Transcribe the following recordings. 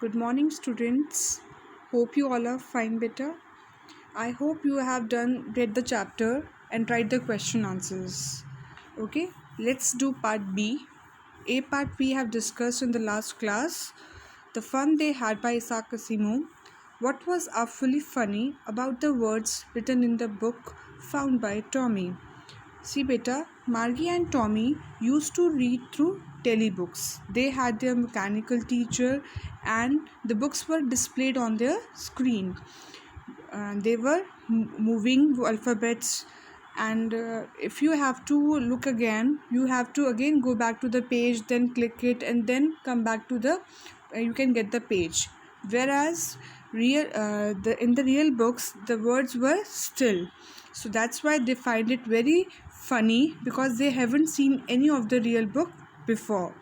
Good morning, students. Hope you all are fine, beta. I hope you have read the chapter and tried the question answers. Okay, let's do part B. A part we have discussed in the last class. The Fun They Had by Isaac Asimov. What was awfully funny about the words written in the book found by Tommy? See, beta, Margie and Tommy used to read through telebooks. They had their mechanical teacher, and the books were displayed on their screen. They were moving alphabets, and if you have to look again, you have to again go back to the page, then click it, and then come back to the. You can get the page. Whereas in the real books, the words were still. So that's why they find it very funny because they haven't seen any of the real book before.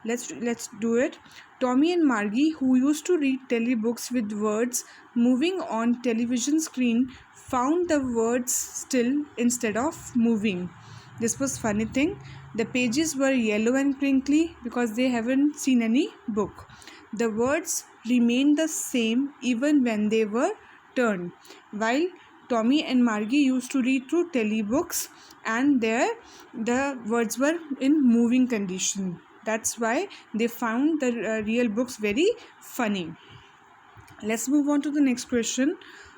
Let's do it. Tommy and Margie, who used to read telebooks with words moving on television screen, found the words still instead of moving. This was funny thing. The pages were yellow and crinkly because they haven't seen any book. The words remained the same even when they were turned. While Tommy and Margie used to read through telebooks, and there the words were in moving condition. That's why they found the real books very funny. Let's move on to the next question.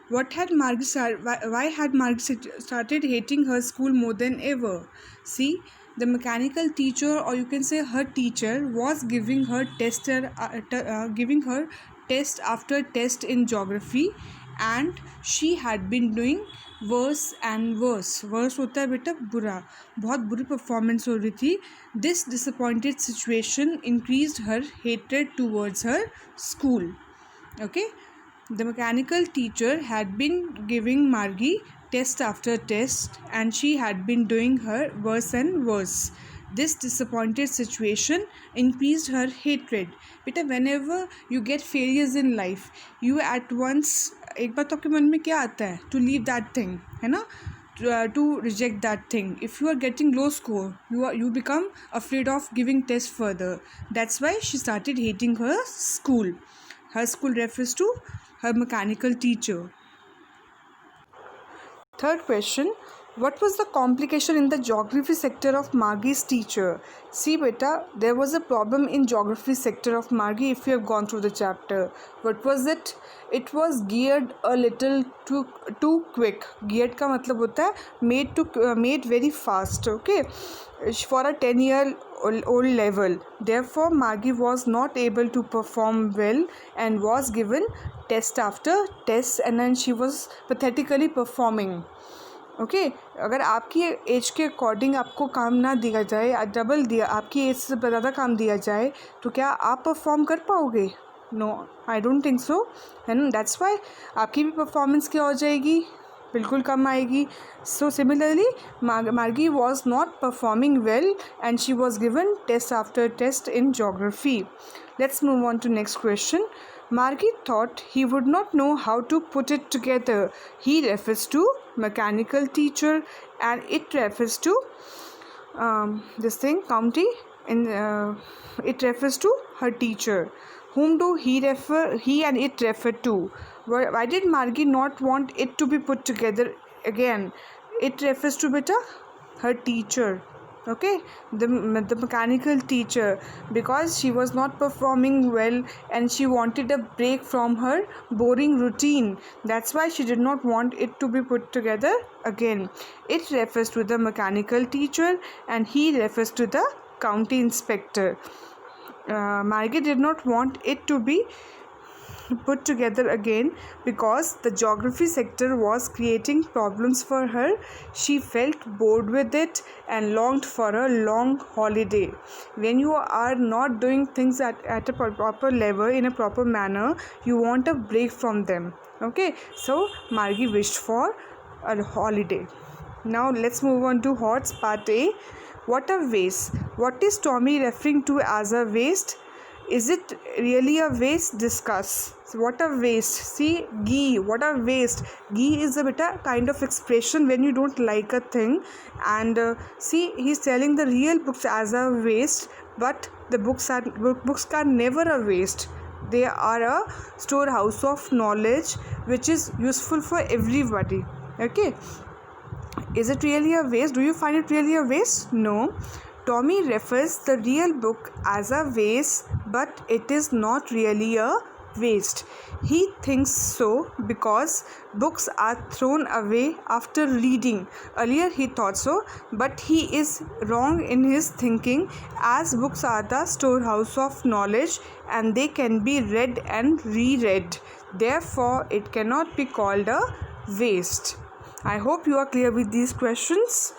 Why had Margie started hating her school more than ever? See, the mechanical teacher, or you can say her teacher, was giving her test after test in geography, and she had been doing worse and worse. Worse होता है बेटा बुरा, बहुत बुरी performance हो रही थी. This disappointed situation increased her hatred towards her school. Okay, the mechanical teacher had been giving Margie test after test, and she had been doing her worse and worse. This disappointed situation increased her hatred. Beta, whenever you get failures in life, you at once एक बार तो आपके मन में क्या आता है? To leave that thing, है ना? To reject that thing. If you are getting low score, you become afraid of giving test further. That's why she started hating her school. Her school refers to her mechanical teacher. Third question. What was the complication in the geography sector of Margie's teacher? See, beta, there was a problem in geography sector of Margie if you have gone through the chapter. What was it? It was geared a little too quick. Geared का मतलब होता है made very fast. Okay, for a 10-year-old level. Therefore, Margie was not able to perform well and was given test after test, and then she was pathetically performing. Okay अगर आपकी as के according आपको काम ना दिया जाए, double दिया, आपकी एज से ज़्यादा काम दिया जाए, तो क्या आप परफॉर्म कर पाओगे? No, I don't think so, है ना. दैट्स वाई आपकी भी परफॉर्मेंस क्या हो जाएगी? बिल्कुल कम आएगी. So similarly Margie was not performing well and she was given test after test in geography. Let's move on to next question. Margie thought he would not know how to put it together. He refers to mechanical teacher, and it refers to this thing county. It refers to her teacher. Whom do he refer? He and it refer to. Why did Margie not want it to be put together again? It refers to beta her teacher. Okay, the mechanical teacher, because she was not performing well and she wanted a break from her boring routine. That's why she did not want it to be put together again. It refers to the mechanical teacher and he refers to the county inspector. Margie did not want it to be put together again because the geography sector was creating problems for her. She felt bored with it and longed for a long holiday. When you are not doing things at a proper level, in a proper manner, you want a break from them. Okay, so Margie wished for a holiday. Now let's move on to HOTS part A. What a waste. What is Tommy referring to as a waste? Is it really a waste? Discuss. So what a waste. See, ghee. What a waste. Ghee is a beta kind of expression when you don't like a thing. And see, he's telling the real books as a waste, but the books are never a waste. They are a storehouse of knowledge which is useful for everybody. Okay. Is it really a waste? Do you find it really a waste? No. Tommy refers the real book as a waste, but it is not really a waste. He thinks so because books are thrown away after reading. Earlier he thought so, but he is wrong in his thinking, as books are the storehouse of knowledge and they can be read and reread. Therefore, it cannot be called a waste. I hope you are clear with these questions.